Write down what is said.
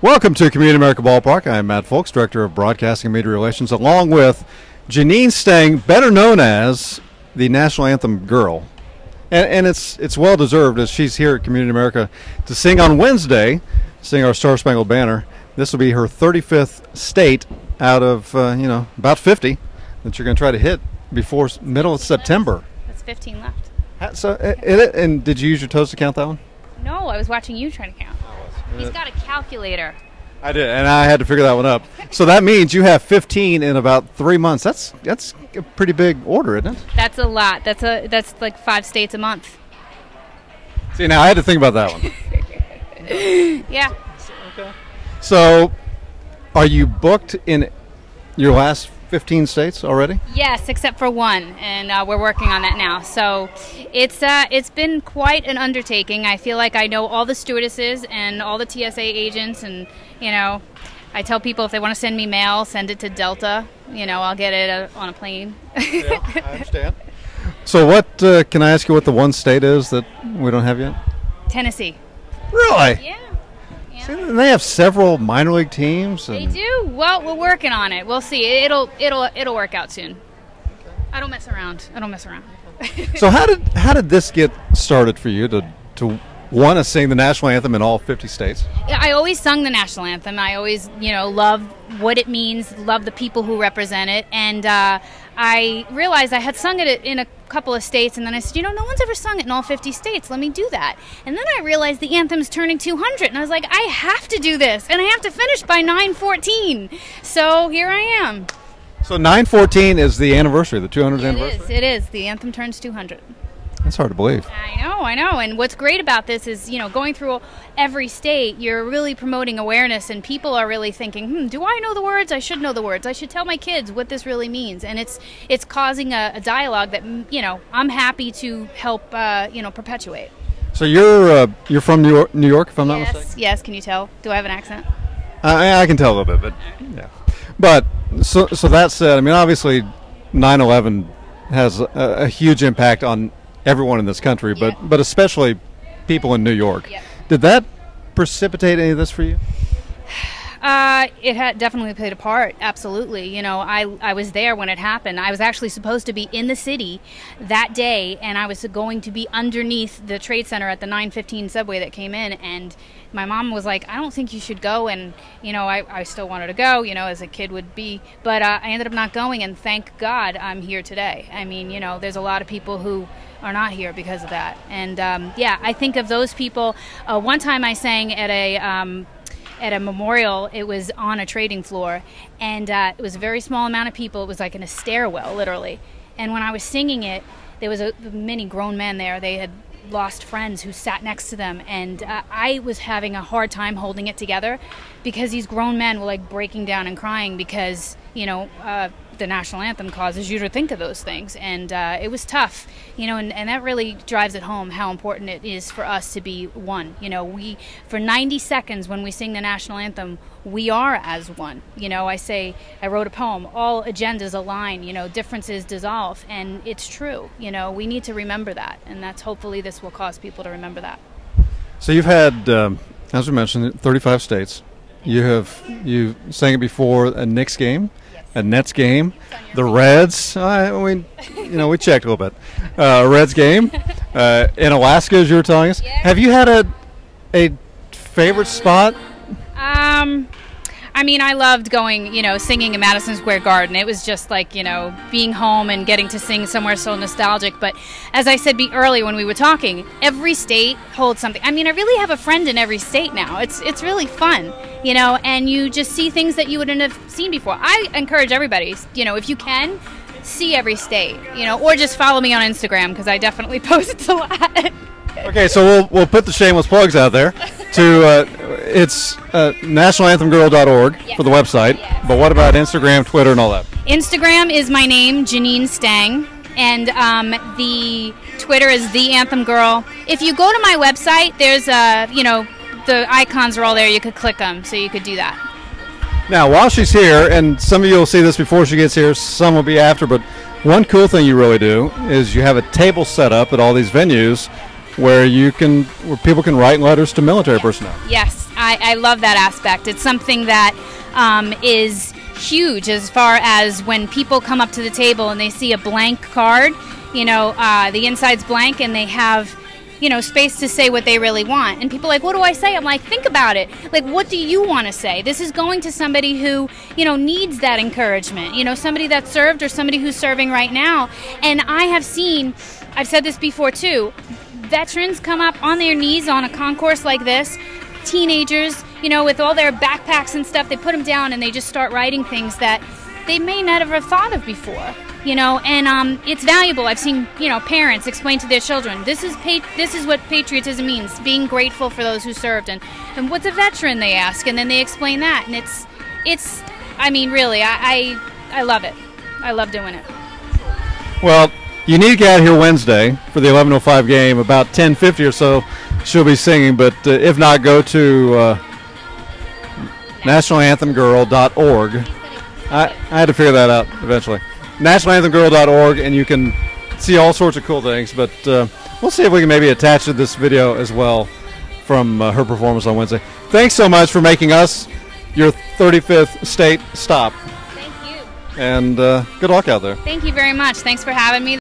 Welcome to Community America Ballpark. I'm Matt Fulks, Director of Broadcasting and Media Relations, along with Janine Stange, better known as the National Anthem Girl. And it's well-deserved, as she's here at Community America to sing on Wednesday, sing our Star-Spangled Banner. This will be her 35th state out of, about 50 that you're going to try to hit before middle of September. That's 15 left. And did you use your toes to count that one? No, I was watching you trying to count. He's got a calculator. I did, and I had to figure that one up. So that means you have 15 in about 3 months. That's a pretty big order, isn't it? That's a lot. That's like 5 states a month. See, now I had to think about that one. Yeah. Okay. So, are you booked in your last 15 states already? Yes, except for one, and we're working on that now. So it's been quite an undertaking. I feel like I know all the stewardesses and all the TSA agents, and I tell people if they want to send me mail, send it to Delta. I'll get it on a plane. Yeah, I understand. So what can I ask you what the one state is that we don't have yet? Tennessee. Really? Yeah. See, they have several minor league teams. They do. Well, we're working on it. We'll see. It'll work out soon. Okay. I don't mess around. So how did this get started for you to want to sing the national anthem in all 50 states? Yeah, I always sung the national anthem. I always, love what it means, love the people who represent it, and I realized I had sung it in a couple of states, and then I said, no one's ever sung it in all 50 states. Let me do that. And then I realized the anthem's turning 200, and I was like, I have to do this, and I have to finish by 9/14. So here I am. So 9/14 is the anniversary, the 200th anniversary? It is. The anthem turns 200. That's hard to believe. I know. And what's great about this is, going through every state, you're really promoting awareness, and people are really thinking, do I know the words? I should know the words. I should tell my kids what this really means. And it's causing a dialogue that, I'm happy to help, perpetuate. So you're from New York, if I'm not mistaken? Yes. Can you tell? Do I have an accent? I can tell a little bit, but yeah. But so that said, obviously 9/11 has a huge impact on everyone in this country, but especially people in New York. Yep. Did that precipitate any of this for you? It had definitely played a part, absolutely. I was there when it happened. I was actually supposed to be in the city that day, and I was going to be underneath the Trade Center at the 9:15 subway that came in, and my mom was like, I don't think you should go, and, I still wanted to go, as a kid would be, but I ended up not going, and thank God I'm here today. There's a lot of people who are not here because of that, and, I think of those people. One time I sang at a memorial. It was on a trading floor, and it was a very small amount of people. It was like in a stairwell, literally. And when I was singing it, there was many grown men there. They had lost friends who sat next to them, and I was having a hard time holding it together because these grown men were like breaking down and crying because the national anthem causes you to think of those things, and it was tough, and that really drives it home how important it is for us to be one. We, for 90 seconds when we sing the national anthem, we are as one. I wrote a poem, all agendas align, differences dissolve, and it's true. We need to remember that, and hopefully this will cause people to remember that. So you've had, as we mentioned, 35 states. You sang it before a Knicks game, a Nets game, the Reds. We checked a little bit. Reds game in Alaska, as you were telling us. Yeah. Have you had a favorite spot? I loved going, singing in Madison Square Garden. It was just like, being home and getting to sing somewhere so nostalgic. But as I said earlier when we were talking, every state holds something. I really have a friend in every state now. It's really fun, and you just see things that you wouldn't have seen before. I encourage everybody, if you can, see every state, or just follow me on Instagram because I definitely post a lot. Okay, so we'll put the shameless plugs out there. It's nationalanthamgirl.org for the website. Yes. But what about Instagram, Twitter, and all that? Instagram is my name, Janine Stange, and the Twitter is the Anthem Girl. If you go to my website, there's the icons are all there. You could click them, so you could do that. Now, while she's here, and some of you will see this before she gets here, some will be after, but one cool thing you really do is you have a table set up at all these venues where people can write letters to military personnel. Yes, I love that aspect. It's something that is huge as far as when people come up to the table and they see a blank card, you know, the inside's blank, and they have, you know, space to say what they really want. And people are like, what do I say? I'm like, think about it. Like, what do you want to say? This is going to somebody who, you know, needs that encouragement. You know, somebody that's served or somebody who's serving right now. And I have seen, I've said this before too, veterans come up on their knees on a concourse like this, teenagers, you know, with all their backpacks and stuff, they put them down and they just start writing things that they may not have thought of before. You know, and it's valuable. I've seen, you know, parents explain to their children, this is what patriotism means, being grateful for those who served, and what's a veteran, they ask, and then they explain that, and it's I mean, really, I love it. I love doing it. Well, you need to get out here Wednesday for the 11:05 game. About 10:50 or so, she'll be singing, but if not, go to nationalanthemgirl.org. I had to figure that out eventually. nationalanthemgirl.org, and you can see all sorts of cool things, but we'll see if we can maybe attach to this video as well from her performance on Wednesday. Thanks so much for making us your 35th state stop. Thank you. And good luck out there. Thank you very much. Thanks for having me.